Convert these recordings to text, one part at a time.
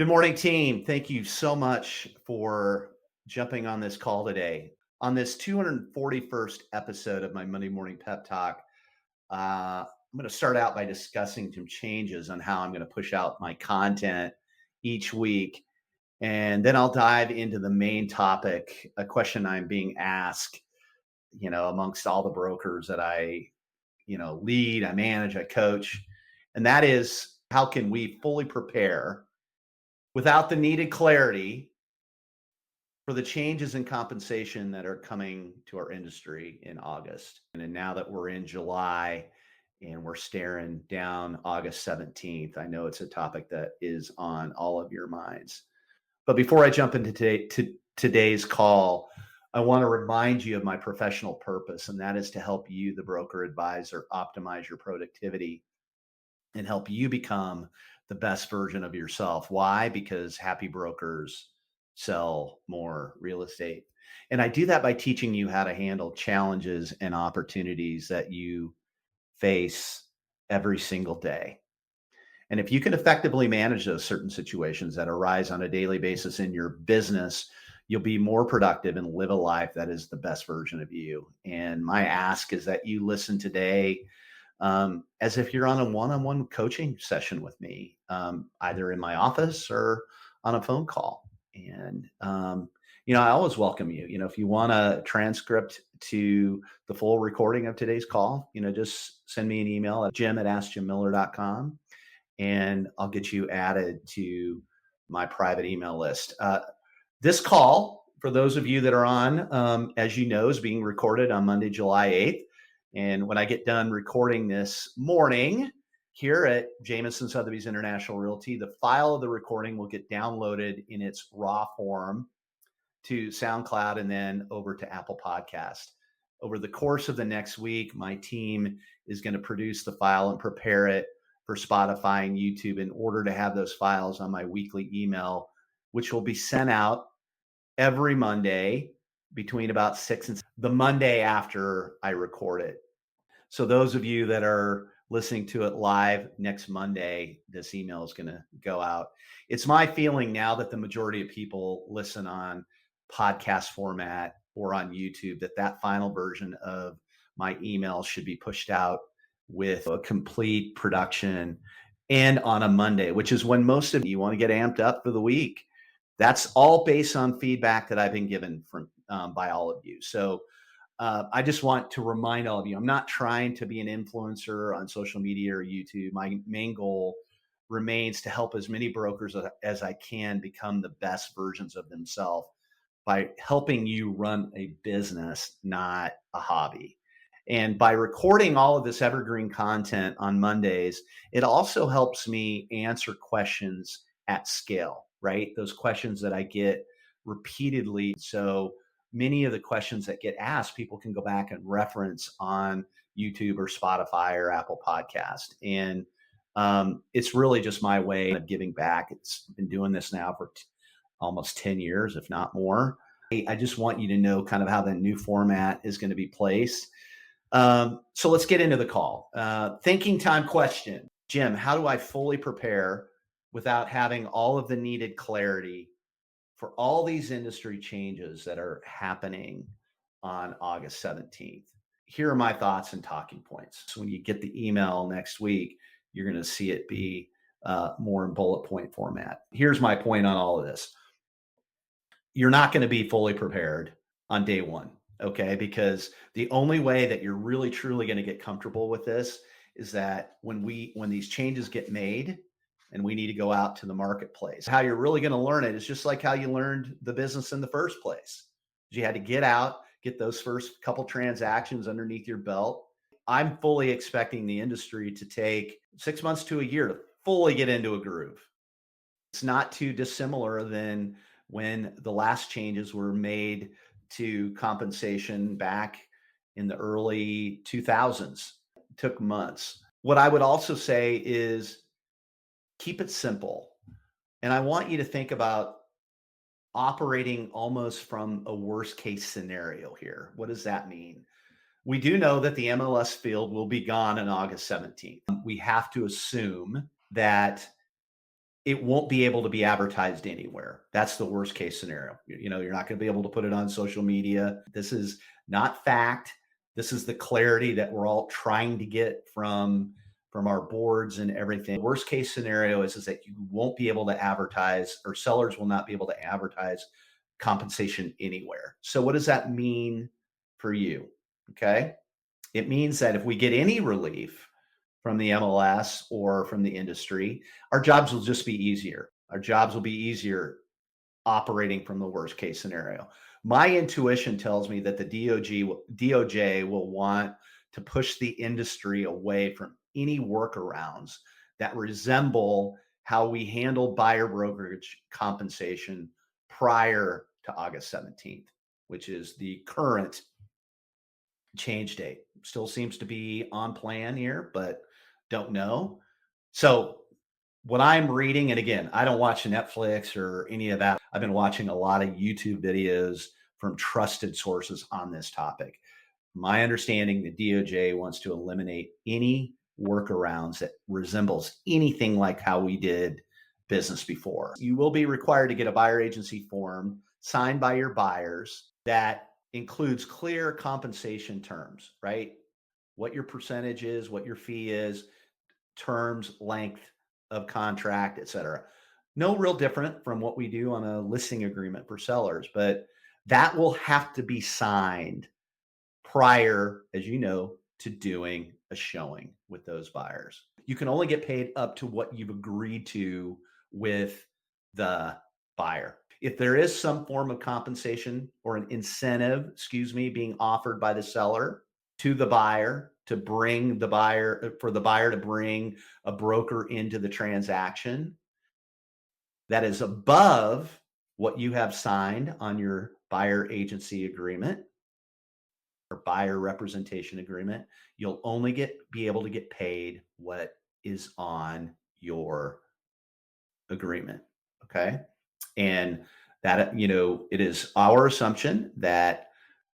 Good morning, team. Thank you so much for jumping on this call today. On this 241st episode of my Monday Morning Pep Talk, I'm going to start out by discussing some changes on how I'm going to push out my content each week. And then I'll dive into the main topic, a question I'm being asked, amongst all the brokers that I, lead, I manage, I coach. And that is, how can we fully prepare without the needed clarity for the changes in compensation that are coming to our industry in August? And now that we're in July and we're staring down August 17th, I know it's a topic that is on all of your minds. But before I jump into today's call, I want to remind you of my professional purpose, and that is to help you, the broker advisor, optimize your productivity and help you become the best version of yourself. Why? Because happy brokers sell more real estate. And I do that by teaching you how to handle challenges and opportunities that you face every single day. And if you can effectively manage those certain situations that arise on a daily basis in your business, you'll be more productive and live a life that is the best version of you. And my ask is that you listen today as if you're on a one-on-one coaching session with me, either in my office or on a phone call. And, I always welcome you. If you want a transcript to the full recording of today's call, just send me an email at jim@askjimmiller.com and I'll get you added to my private email list. This call, for those of you that are on, as you know, is being recorded on Monday, July 8th. And when I get done recording this morning here at Jamison Sothebys International Realty, the file of the recording will get downloaded in its raw form to SoundCloud and then over to Apple Podcast. Over the course of the next week, my team is going to produce the file and prepare it for Spotify and YouTube in order to have those files on my weekly email, which will be sent out every Monday between about 6 and the Monday after I record it. So those of you that are listening to it live next Monday, this email is going to go out. It's my feeling now that the majority of people listen on podcast format or on YouTube, that final version of my email should be pushed out with a complete production and on a Monday, which is when most of you want to get amped up for the week. That's all based on feedback that I've been given from by all of you. So I just want to remind all of you, I'm not trying to be an influencer on social media or YouTube. My main goal remains to help as many brokers as I can become the best versions of themselves by helping you run a business, not a hobby. And by recording all of this evergreen content on Mondays, it also helps me answer questions at scale, right? Those questions that I get repeatedly. So many of the questions that get asked, people can go back and reference on YouTube or Spotify or Apple Podcast. And it's really just my way of giving back. It's been doing this now for almost 10 years, if not more. I just want you to know kind of how the new format is going to be placed. So let's get into the call. Thinking time question. Jim, how do I fully prepare without having all of the needed clarity for all these industry changes that are happening on August 17th? Here are my thoughts and talking points. So when you get the email next week, you're going to see it be more in bullet point format. Here's my point on all of this. You're not going to be fully prepared on day one, okay? Because the only way that you're really truly going to get comfortable with this is that when these changes get made and we need to go out to the marketplace, how you're really going to learn it is just like how you learned the business in the first place. You had to get out, get those first couple transactions underneath your belt. I'm fully expecting the industry to take 6 months to a year to fully get into a groove. It's not too dissimilar than when the last changes were made to compensation back in the early 2000s. It took months. What I would also say is keep it simple. And I want you to think about operating almost from a worst case scenario here. What does that mean? We do know that the MLS field will be gone on August 17th. We have to assume that it won't be able to be advertised anywhere. That's the worst case scenario. You're not going to be able to put it on social media. This is not fact. This is the clarity that we're all trying to get from our boards and everything. Worst case scenario is that you won't be able to advertise, or sellers will not be able to advertise compensation anywhere. So what does that mean for you? Okay. It means that if we get any relief from the MLS or from the industry, our jobs will just be easier. Our jobs will be easier operating from the worst case scenario. My intuition tells me that the DOJ will want to push the industry away from any workarounds that resemble how we handle buyer brokerage compensation prior to August 17th, which is the current change date. Still seems to be on plan here, but don't know. So what I'm reading, and again, I don't watch Netflix or any of that. I've been watching a lot of YouTube videos from trusted sources on this topic. My understanding, the DOJ wants to eliminate any workarounds that resembles anything like how we did business before. You will be required to get a buyer agency form signed by your buyers that includes clear compensation terms, right? What your percentage is, what your fee is, terms, length of contract, et cetera. No real different from what we do on a listing agreement for sellers, but that will have to be signed prior, as you know, to doing a showing with those buyers. You can only get paid up to what you've agreed to with the buyer. If there is some form of compensation or an incentive, being offered by the seller to the buyer to bring the buyer, for the buyer to bring a broker into the transaction that is above what you have signed on your buyer agency agreement or buyer representation agreement, you'll only be able to get paid what is on your agreement. Okay. And that, it is our assumption that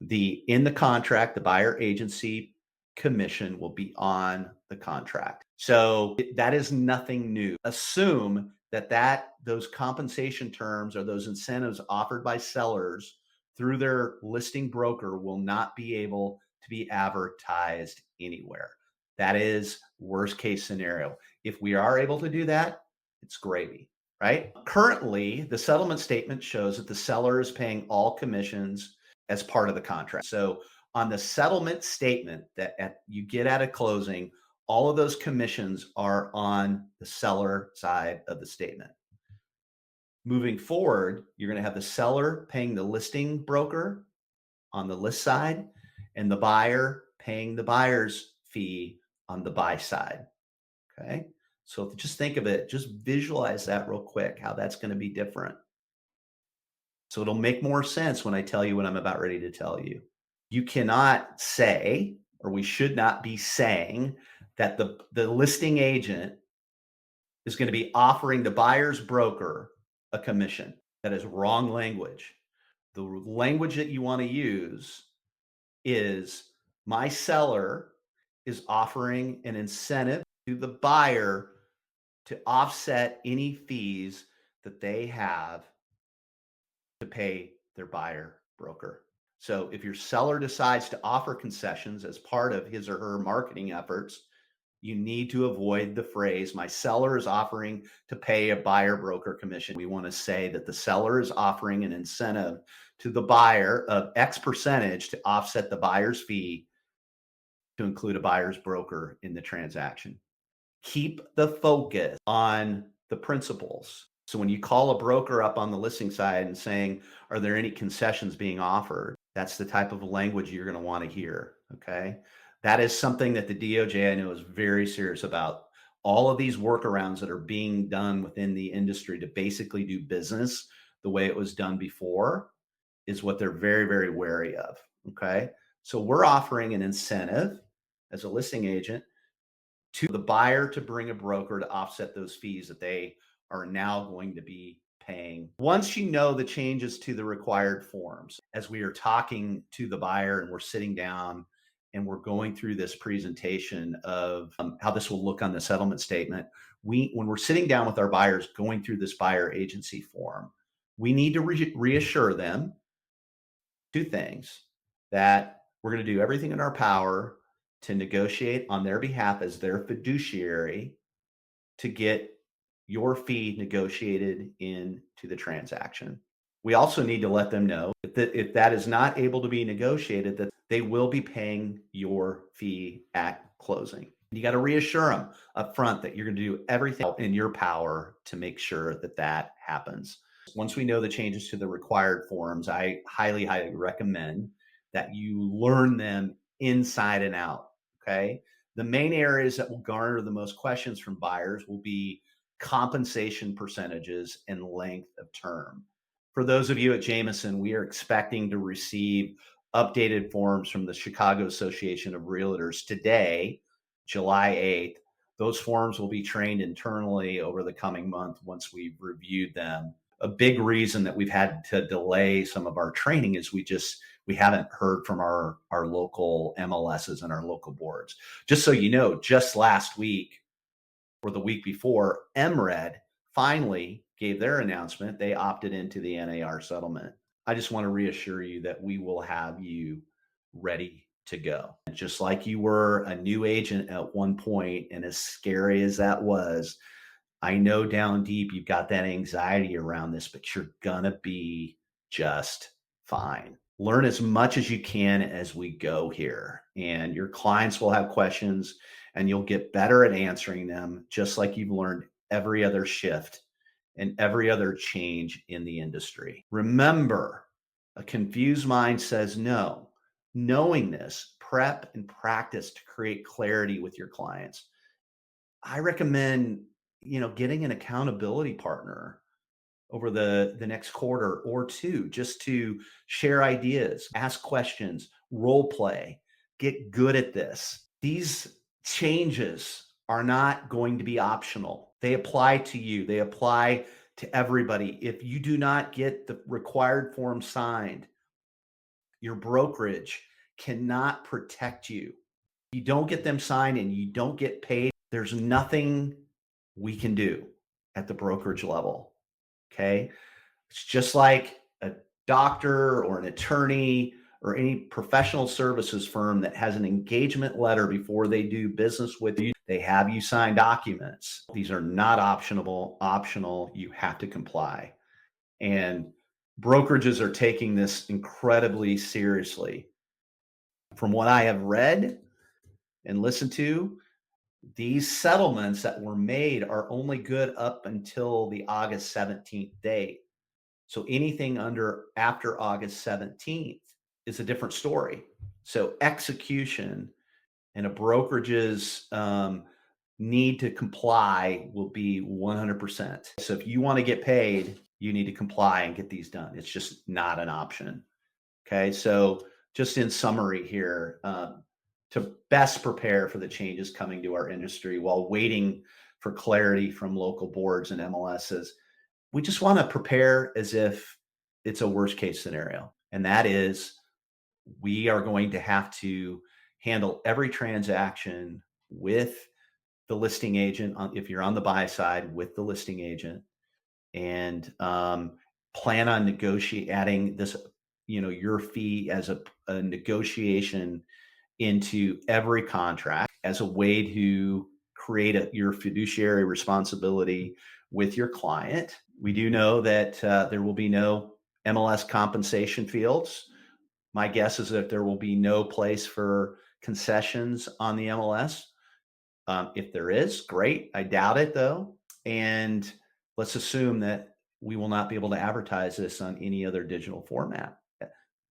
in the contract, the buyer agency commission will be on the contract. So that is nothing new. Assume that those compensation terms or those incentives offered by sellers through their listing broker will not be able to be advertised anywhere. That is worst case scenario. If we are able to do that, it's gravy, right? Currently, the settlement statement shows that the seller is paying all commissions as part of the contract. So on the settlement statement that you get at a closing, all of those commissions are on the seller side of the statement. Moving forward, you're going to have the seller paying the listing broker on the list side and the buyer paying the buyer's fee on the buy side. Okay. So just think of it, just visualize that real quick, how that's going to be different. So it'll make more sense when I tell you what I'm about ready to tell you. You cannot say, or we should not be saying, that the listing agent is going to be offering the buyer's broker a commission. That is wrong language. The language that you want to use is my seller is offering an incentive to the buyer to offset any fees that they have to pay their buyer broker. So if your seller decides to offer concessions as part of his or her marketing efforts, you need to avoid the phrase, my seller is offering to pay a buyer broker commission. We want to say that the seller is offering an incentive to the buyer of X percentage to offset the buyer's fee to include a buyer's broker in the transaction. Keep the focus on the principles. So when you call a broker up on the listing side and saying, are there any concessions being offered? That's the type of language you're going to want to hear. Okay. That is something that the DOJ, I know, is very serious about. All of these workarounds that are being done within the industry to basically do business the way it was done before is what they're very, very wary of. Okay. So we're offering an incentive as a listing agent to the buyer to bring a broker to offset those fees that they are now going to be paying. Once you know the changes to the required forms, as we are talking to the buyer and we're sitting down and we're going through this presentation of how this will look on the settlement statement, when we're sitting down with our buyers going through this buyer agency form, we need to reassure them two things: that we're going to do everything in our power to negotiate on their behalf as their fiduciary to get your fee negotiated into the transaction. We also need to let them know that if that is not able to be negotiated, that they will be paying your fee at closing. You got to reassure them up front that you're going to do everything in your power to make sure that that happens. Once we know the changes to the required forms, I highly, highly recommend that you learn them inside and out. Okay. The main areas that will garner the most questions from buyers will be compensation percentages and length of term. For those of you at Jameson, we are expecting to receive updated forms from the Chicago Association of Realtors today, July 8th. Those forms will be trained internally over the coming month once we've reviewed them. A big reason that we've had to delay some of our training is we haven't heard from our local MLSs and our local boards. Just so you know, just last week or the week before, MRED finally gave their announcement. They opted into the NAR settlement. I just want to reassure you that we will have you ready to go. Just like you were a new agent at one point, and as scary as that was, I know down deep you've got that anxiety around this, but you're going to be just fine. Learn as much as you can as we go here, and your clients will have questions and you'll get better at answering them, just like you've learned every other shift and every other change in the industry. Remember, a confused mind says no. Knowing this, prep and practice to create clarity with your clients. I recommend, getting an accountability partner over the next quarter or two, just to share ideas, ask questions, role play, get good at this. These changes are not going to be optional. They apply to you. They apply to everybody. If you do not get the required form signed, your brokerage cannot protect you. You don't get them signed and you don't get paid, there's nothing we can do at the brokerage level. Okay. It's just like a doctor or an attorney or any professional services firm that has an engagement letter before they do business with you. They have you sign documents. These are not optional. You have to comply. And brokerages are taking this incredibly seriously. From what I have read and listened to, these settlements that were made are only good up until the August 17th date. So anything after August 17th is a different story. So execution and a brokerage's need to comply will be 100%. So if you want to get paid, you need to comply and get these done. It's just not an option. Okay. So just in summary here, to best prepare for the changes coming to our industry while waiting for clarity from local boards and MLSs, we just want to prepare as if it's a worst case scenario. And that is, we are going to have to handle every transaction with the listing agent, if you're on the buy side, with the listing agent, and plan on adding this, your fee as a negotiation into every contract as a way to create your fiduciary responsibility with your client. We do know that there will be no MLS compensation fields. My guess is that there will be no place for concessions on the MLS. If there is, great. I doubt it though. And let's assume that we will not be able to advertise this on any other digital format.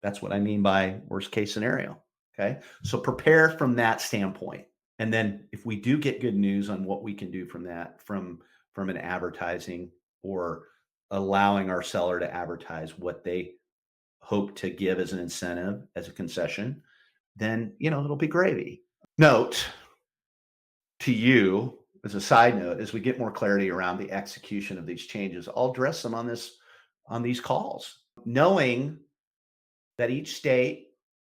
That's what I mean by worst case scenario. Okay. So prepare from that standpoint. And then if we do get good news on what we can do from that, from an advertising or allowing our seller to advertise what they hope to give as an incentive, as a concession, then, it'll be gravy. Note to you, as a side note, as we get more clarity around the execution of these changes, I'll address them on these calls, knowing that each state,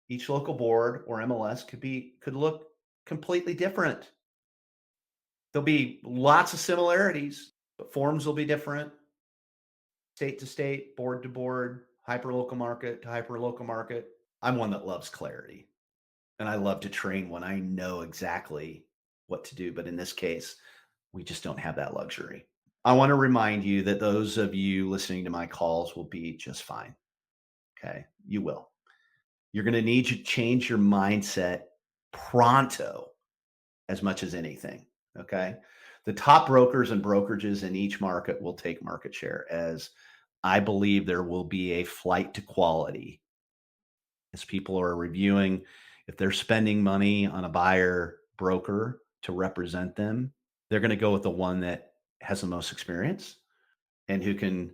each local board or MLS could look completely different. There'll be lots of similarities, but forms will be different, state to state, board to board, hyperlocal market to hyperlocal market. I'm one that loves clarity, and I love to train when I know exactly what to do. But in this case, we just don't have that luxury. I want to remind you that those of you listening to my calls will be just fine. Okay. You will. You're going to need to change your mindset pronto as much as anything. Okay. The top brokers and brokerages in each market will take market share, as I believe there will be a flight to quality as people are reviewing. If they're spending money on a buyer broker to represent them, they're going to go with the one that has the most experience and who can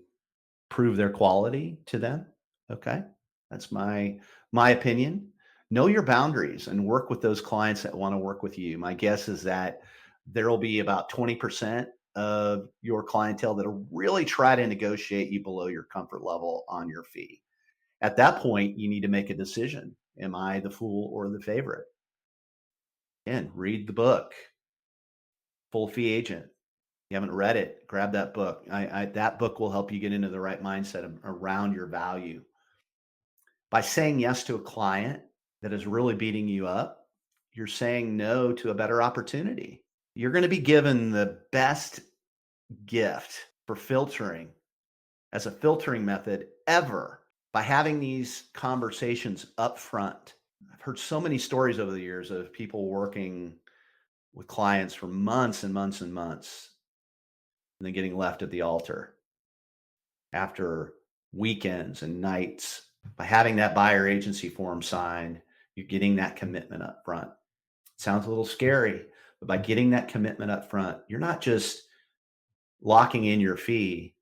prove their quality to them. Okay. That's my opinion. Know your boundaries and work with those clients that want to work with you. My guess is that there'll be about 20% of your clientele that'll really try to negotiate you below your comfort level on your fee. At that point, you need to make a decision. Am I the fool or the favorite? And read the book, Full Fee Agent. You haven't read it, grab that book. That book will help you get into the right mindset around your value. By saying yes to a client that is really beating you up, you're saying no to a better opportunity. You're going to be given the best gift for filtering as a filtering method ever by having these conversations up front. I've heard so many stories over the years of people working with clients for months and months and months and then getting left at the altar after weekends and nights. By having that buyer agency form signed, you're getting that commitment up front. It sounds a little scary, but by getting that commitment up front, you're not just locking in your fee,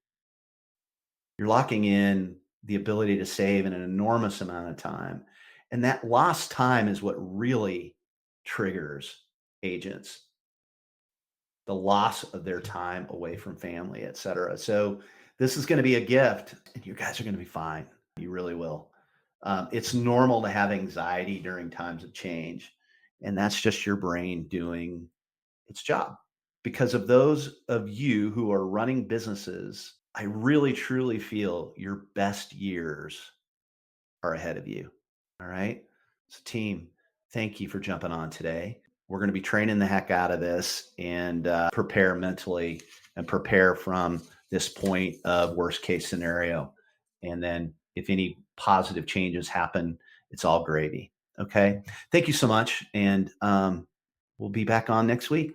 you're locking in the ability to save in an enormous amount of time. And that lost time is what really triggers agents, the loss of their time away from family, et cetera. So this is going to be a gift, and you guys are going to be fine. You really will. It's normal to have anxiety during times of change, and that's just your brain doing its job. Because of those of you who are running businesses, I really truly feel your best years are ahead of you. All right. So, team, thank you for jumping on today. We're going to be training the heck out of this and prepare mentally and prepare from this point of worst case scenario. And then if any positive changes happen, it's all gravy. Okay. Thank you so much. And we'll be back on next week.